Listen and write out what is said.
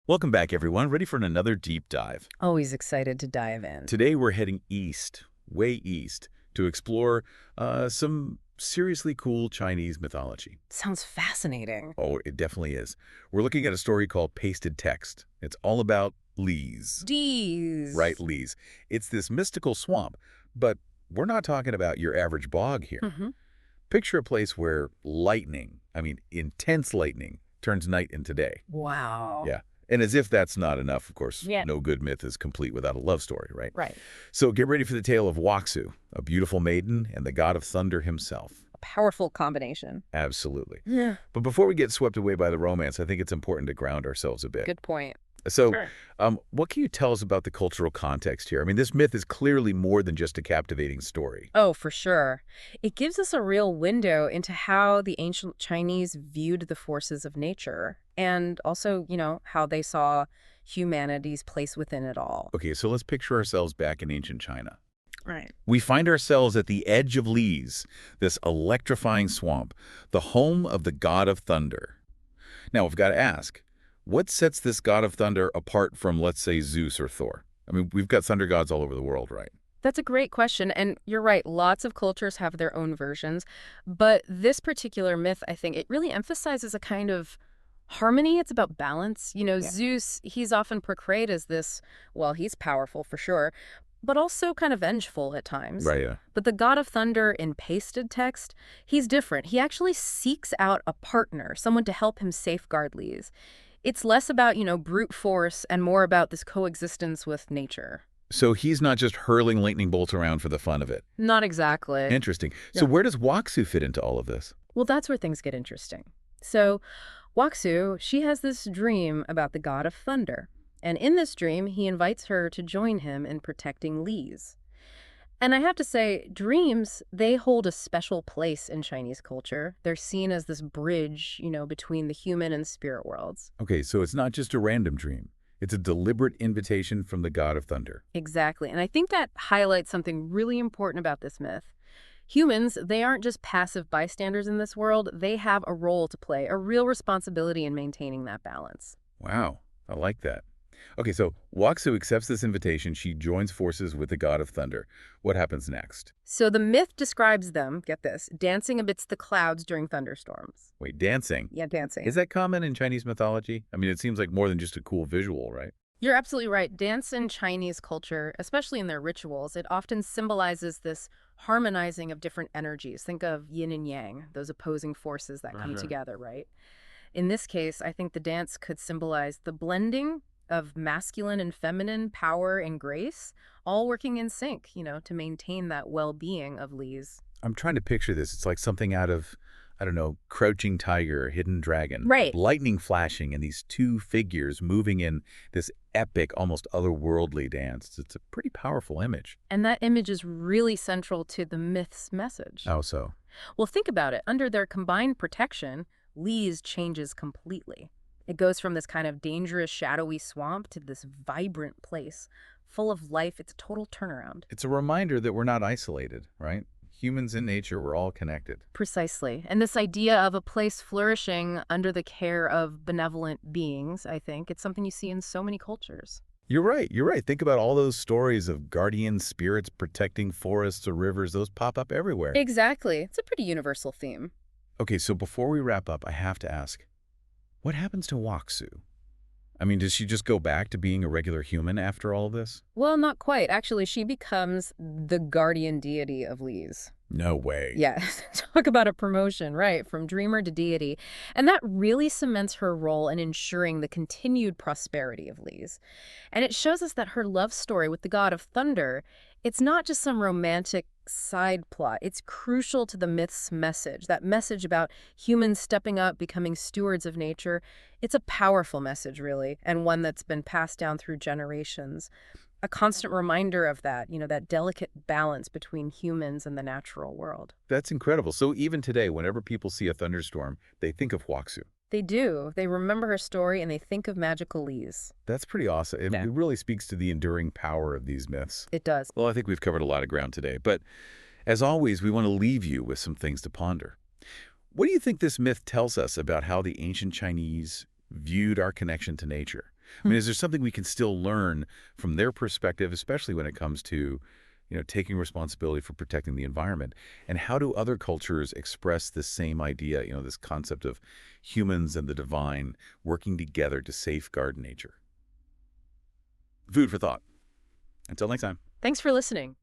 Welcome back, everyone. Ready for another deep dive. Always excited to dive in. Today, we're heading east, way east, to explore some seriously cool Chinese mythology. Sounds fascinating. Oh, it definitely is. We're looking at a story called Pasted Text. It's all about Leize. Deez. Right, Leize. It's this mystical swamp, but we're not talking about your average bog here. Picture a place where lightning, intense lightning, turns night into day. Wow. Yeah. And as if that's not enough, of course, Yeah. no good myth is complete without a love story, right? Right. So get ready for the tale of Huaxu, a beautiful maiden and the god of thunder himself. A powerful combination. Absolutely. Yeah. But before we get swept away by the romance, I think it's important to ground ourselves a bit. Good point. So, Sure. what can you tell us about the cultural context here? This myth is clearly more than just a captivating story. Oh, for sure. It gives us a real window into how the ancient Chinese viewed the forces of nature and also, how they saw humanity's place within it all. Okay, so let's picture ourselves back in ancient China. Right. We find ourselves at the edge of Leize, this electrifying swamp, the home of the god of thunder. Now, we've got to ask, what sets this god of thunder apart from, let's say, Zeus or Thor? We've got thunder gods all over the world, right? That's a great question. And you're right, lots of cultures have their own versions. But this particular myth, I think, it really emphasizes a kind of harmony. It's about balance. Zeus, he's often portrayed as this, well, he's powerful for sure, but also kind of vengeful at times. Right, yeah. But the god of thunder in Pasted Text, he's different. He actually seeks out a partner, someone to help him safeguard Leize. It's less about, brute force and more about this coexistence with nature. So he's not just hurling lightning bolts around for the fun of it. Not exactly. Interesting. So where does Huaxu fit into all of this? Well, that's where things get interesting. So Huaxu, she has this dream about the god of thunder. And in this dream, he invites her to join him in protecting Leize. And I have to say, dreams, they hold a special place in Chinese culture. They're seen as this bridge, between the human and spirit worlds. Okay, so it's not just a random dream. It's a deliberate invitation from the god of thunder. Exactly. And I think that highlights something really important about this myth. Humans, they aren't just passive bystanders in this world. They have a role to play, a real responsibility in maintaining that balance. Wow, I like that. Okay, so Huaxu accepts this invitation. She joins forces with the god of thunder. What happens next? So the myth describes them, get this, dancing amidst the clouds during thunderstorms. Wait, dancing? Yeah, dancing. Is that common in Chinese mythology? It seems like more than just a cool visual, right? You're absolutely right. Dance in Chinese culture, especially in their rituals, it often symbolizes this harmonizing of different energies. Think of yin and yang, those opposing forces that come together, right? In this case, I think the dance could symbolize the blending of masculine and feminine power and grace, all working in sync, to maintain that well-being of Leize. I'm trying to picture this. It's like something out of, I don't know, Crouching Tiger, Hidden Dragon. Right. Lightning flashing and these two figures moving in this epic, almost otherworldly dance. It's a pretty powerful image. And that image is really central to the myth's message. How so? Well, think about it. Under their combined protection, Leize changes completely. It goes from this kind of dangerous, shadowy swamp to this vibrant place, full of life. It's a total turnaround. It's a reminder that we're not isolated, right? Humans and nature, we're all connected. Precisely. And this idea of a place flourishing under the care of benevolent beings, I think, it's something you see in so many cultures. You're right. You're right. Think about all those stories of guardian spirits protecting forests or rivers. Those pop up everywhere. Exactly. It's a pretty universal theme. Okay, so before we wrap up, I have to ask, what happens to Huaxu? Does she just go back to being a regular human after all of this? Well, not quite. Actually, she becomes the guardian deity of Leize. No way. Yeah, talk about a promotion, right, from dreamer to deity. And that really cements her role in ensuring the continued prosperity of Leize. And it shows us that her love story with the god of thunder, it's not just some romantic side plot. It's crucial to the myth's message, that message about humans stepping up, becoming stewards of nature. It's a powerful message, really, and one that's been passed down through generations. A constant reminder of that, that delicate balance between humans and the natural world. That's incredible. So even today, whenever people see a thunderstorm, they think of Huaxu. They do. They remember her story and they think of magical Leize. That's pretty awesome. It Yeah. really speaks to the enduring power of these myths. It does. Well, I think we've covered a lot of ground today, but as always, we want to leave you with some things to ponder. What do you think this myth tells us about how the ancient Chinese viewed our connection to nature? I mean, is there something we can still learn from their perspective, especially when it comes to, taking responsibility for protecting the environment? And how do other cultures express this same idea, this concept of humans and the divine working together to safeguard nature? Food for thought. Until next time. Thanks for listening.